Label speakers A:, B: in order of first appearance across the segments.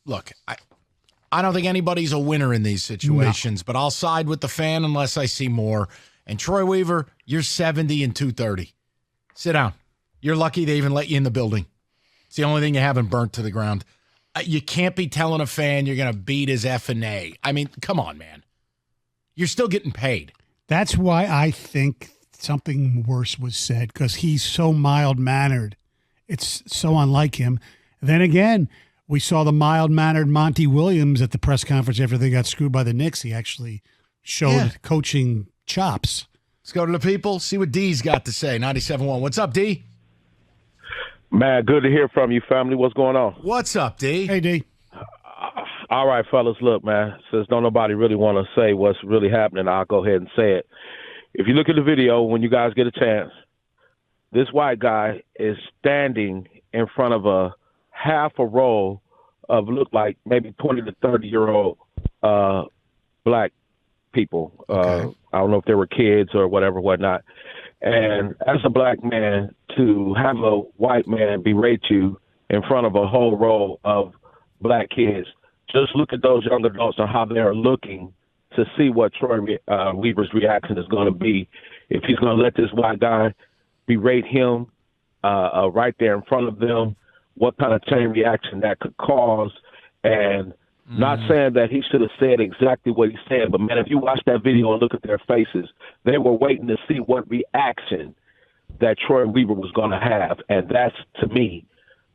A: Look, I don't think anybody's a winner in these situations, but I'll side with the fan unless I see more. And Troy Weaver, you're 70 and 230. Sit down. You're lucky they even let you in the building. It's the only thing you haven't burnt to the ground. You can't be telling a fan you're going to beat his F&A. I mean, come on, man. You're still getting paid.
B: That's why I think something worse was said, because he's so mild-mannered. It's so unlike him. Then again, we saw the mild-mannered Monty Williams at the press conference after they got screwed by the Knicks. He actually showed coaching chops.
A: Let's go to the people, see what D's got to say. 97.1. What's up, D?
C: Man, good to hear from you, family. What's going on?
A: What's up, D?
B: Hey, D.
C: All right, fellas, look, man, since don't nobody really want to say what's really happening, I'll go ahead and say it. If you look at the video, when you guys get a chance, this white guy is standing in front of a half a row of look like maybe 20 to 30-year-old black people.
A: Okay.
C: I don't know if they were kids or whatnot. And as a black man, to have a white man berate you in front of a whole row of black kids, just look at those young adults and how they're looking to see what Troy Weaver's reaction is going to be. If he's going to let this white guy berate him right there in front of them, what kind of chain reaction that could cause. And not saying that he should have said exactly what he said, but, man, if you watch that video and look at their faces, they were waiting to see what reaction that Troy Weaver was going to have. And that's, to me,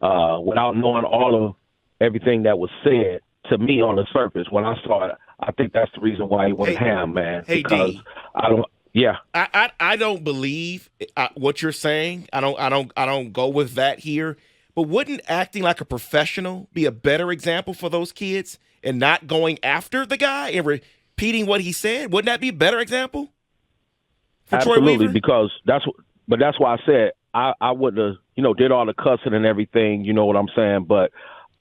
C: without knowing all of everything that was said, to me on the surface, when I saw it, I think that's the reason why he went ham, man.
D: Hey,
C: because
D: D.
C: I
D: don't believe what you're saying. I don't go with that here. But wouldn't acting like a professional be a better example for those kids and not going after the guy and repeating what he said? Wouldn't that be a better example for Troy
C: absolutely,
D: Weaver?
C: because that's why I said I wouldn't have, did all the cussing and everything, you know what I'm saying? But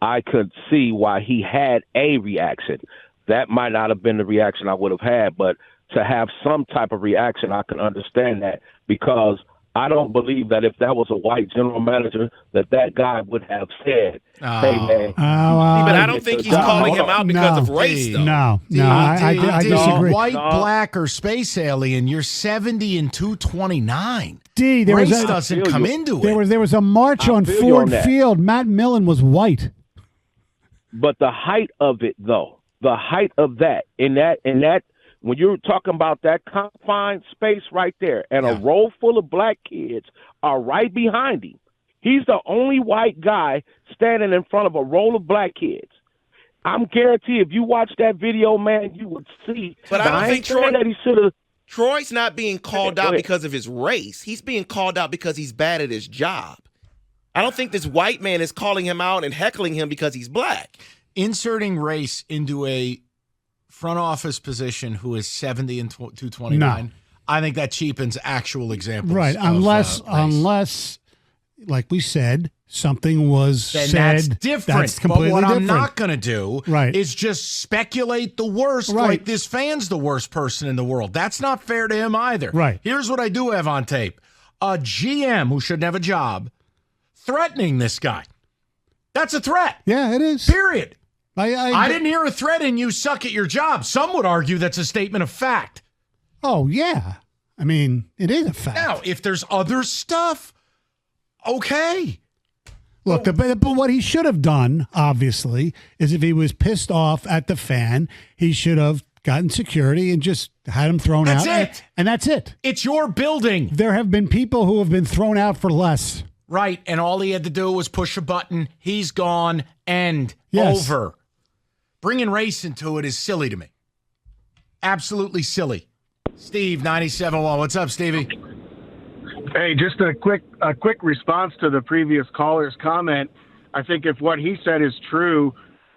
C: I could see why he had a reaction. That might not have been the reaction I would have had, but to have some type of reaction, I can understand that, because I don't believe that if that was a white general manager, that guy would have said, hey, man.
D: But I don't think he's calling him out because of race, though.
B: No, I disagree.
A: White, black, or space alien, you're 70 and 229.
B: D,
A: race doesn't come into it.
B: There was a march on Ford Field. Matt Millen was white.
C: But the height of it, though, the height of that, in that, when you're talking about that confined space right there, and a row full of black kids are right behind him, he's the only white guy standing in front of a row of black kids. I'm guaranteed if you watch that video, man, you would see.
D: But I don't think
C: that he should have.
D: Troy's not being called out because of his race. He's being called out because he's bad at his job. I don't think this white man is calling him out and heckling him because he's black.
A: Inserting race into a front office position who is 70 and 229, I think that cheapens actual examples.
B: Right, unless, like we said, something was
A: then
B: said.
A: That's different.
B: That's completely
A: but what
B: different.
A: I'm not going to do is just speculate the worst, like this fan's the worst person in the world. That's not fair to him either.
B: Right.
A: Here's what I do have on tape. A GM who shouldn't have a job threatening this guy. That's a threat.
B: Yeah, it is.
A: Period.
B: I
A: didn't hear a threat in you suck at your job. Some would argue that's a statement of fact.
B: Oh, yeah. I mean, it is a fact.
A: Now, if there's other stuff, okay.
B: Look, but what he should have done, obviously, is if he was pissed off at the fan, he should have gotten security and just had him thrown out.
A: That's it.
B: And that's it.
A: It's your building.
B: There have been people who have been thrown out for less.
A: Right, and all he had to do was push a button. He's gone. End.
B: Yes.
A: Over. Bringing race into it is silly to me. Absolutely silly. Steve, 97.1. What's up, Stevie?
E: Hey, just a quick response to the previous caller's comment. I think if what he said is true,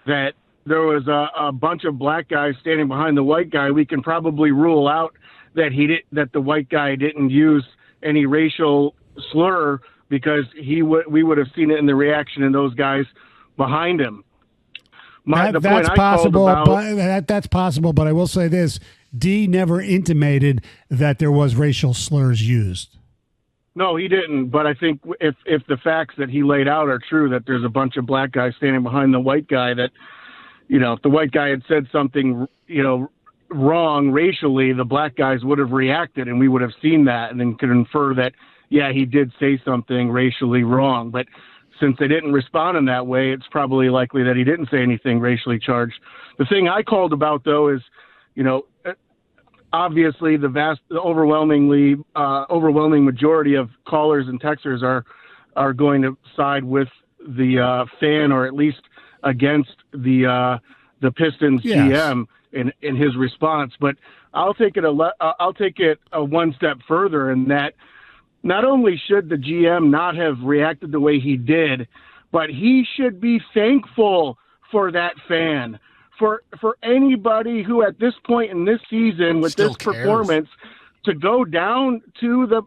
E: that there was a bunch of black guys standing behind the white guy, we can probably rule out that that the white guy didn't use any racial slur, because we would have seen it in the reaction in those guys behind him.
B: That's possible, but I will say this. D never intimated that there was racial slurs used.
E: No, he didn't. But I think if the facts that he laid out are true, that there's a bunch of black guys standing behind the white guy, that, if the white guy had said something, wrong racially, the black guys would have reacted, and we would have seen that, and then could infer that, yeah, he did say something racially wrong. But since they didn't respond in that way, it's probably likely that he didn't say anything racially charged. The thing I called about, though, is, obviously the overwhelming majority of callers and texters are going to side with the fan, or at least against the Pistons GM in his response. But I'll take it a one step further, in that not only should the GM not have reacted the way he did, but he should be thankful for that fan. For anybody who at this point in this season, with
A: Still
E: this
A: cares.
E: performance, to go down to the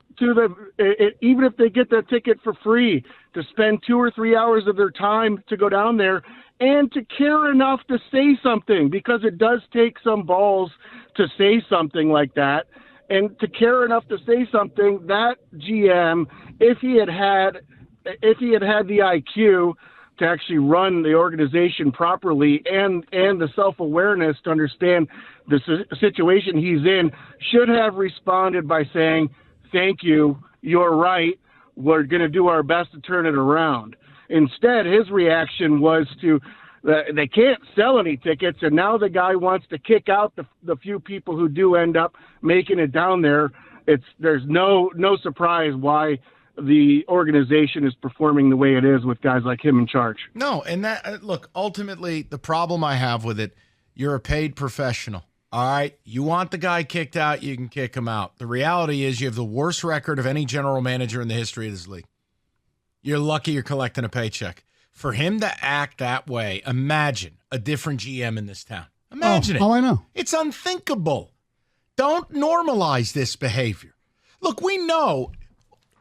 E: even if they get the ticket for free, to spend 2 or 3 hours of their time to go down there and to care enough to say something, because it does take some balls to say something like that, and to care enough to say something, that GM, if he had had the IQ to actually run the organization properly, and the self-awareness to understand the situation he's in, should have responded by saying, "Thank you, you're right, we're going to do our best to turn it around." Instead, his reaction was to, they can't sell any tickets, and now the guy wants to kick out the few people who do end up making it down there. There's no surprise why the organization is performing the way it is with guys like him in charge.
A: No, and that look, ultimately, the problem I have with it, you're a paid professional. All right, you want the guy kicked out, you can kick him out. The reality is you have the worst record of any general manager in the history of this league. You're lucky you're collecting a paycheck. For him to act that way, imagine a different GM in this town. Imagine it.
B: Oh, I know.
A: It's unthinkable. Don't normalize this behavior. Look, we know.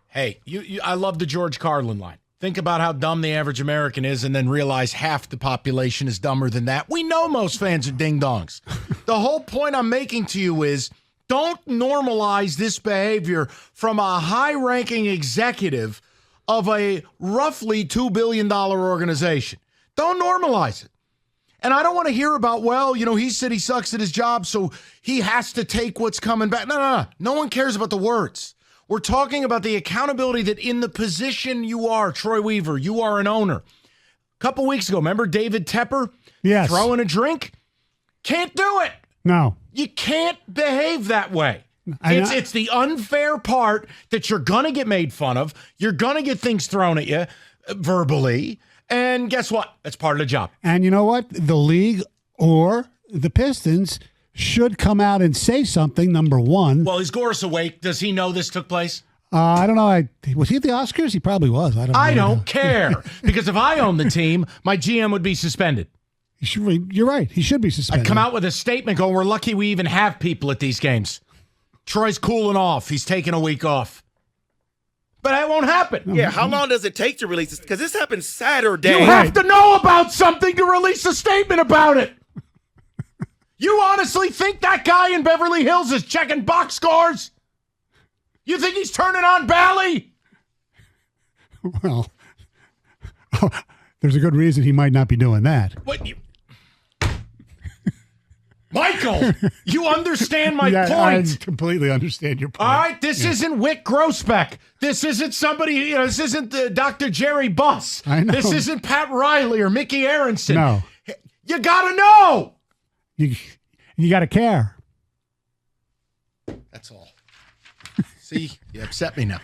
A: Hey, I love the George Carlin line. Think about how dumb the average American is, and then realize half the population is dumber than that. We know most fans are ding-dongs. The whole point I'm making to you is, don't normalize this behavior from a high-ranking executive of a roughly $2 billion organization. Don't normalize it. And I don't want to hear about, he said he sucks at his job, so he has to take what's coming back. No. No one cares about the words. We're talking about the accountability that in the position you are, Troy Weaver, you are an owner. A couple weeks ago, remember David Tepper?
B: Yes.
A: Throwing a drink? Can't do it.
B: No.
A: You can't behave that way. It's the unfair part that you're going to get made fun of. You're going to get things thrown at you verbally. And guess what? That's part of the job.
B: And you know what? The league or the Pistons should come out and say something, number one.
A: Well, is Gores awake? Does he know this took place?
B: I don't know. Was he at the Oscars? He probably was.
A: I don't care. Because if I owned the team, my GM would be suspended.
B: You're right. He should be suspended.
A: I'd come out with a statement going, we're lucky we even have people at these games. Troy's cooling off. He's taking a week off. But that won't happen.
D: Yeah, how long does it take to release this? Because this happened Saturday.
A: You have to know about something to release a statement about it. You honestly think that guy in Beverly Hills is checking box scores? You think he's turning on Bally?
B: Well, there's a good reason he might not be doing that.
A: What? Michael, you understand my point.
B: I completely understand your point.
A: All right, this isn't Wick Grossbeck. This isn't somebody, this isn't Dr. Jerry Buss.
B: I know.
A: This isn't Pat Riley or Mickey Aronson.
B: No.
A: You got to know.
B: You got to care.
A: That's all. See, you upset me now.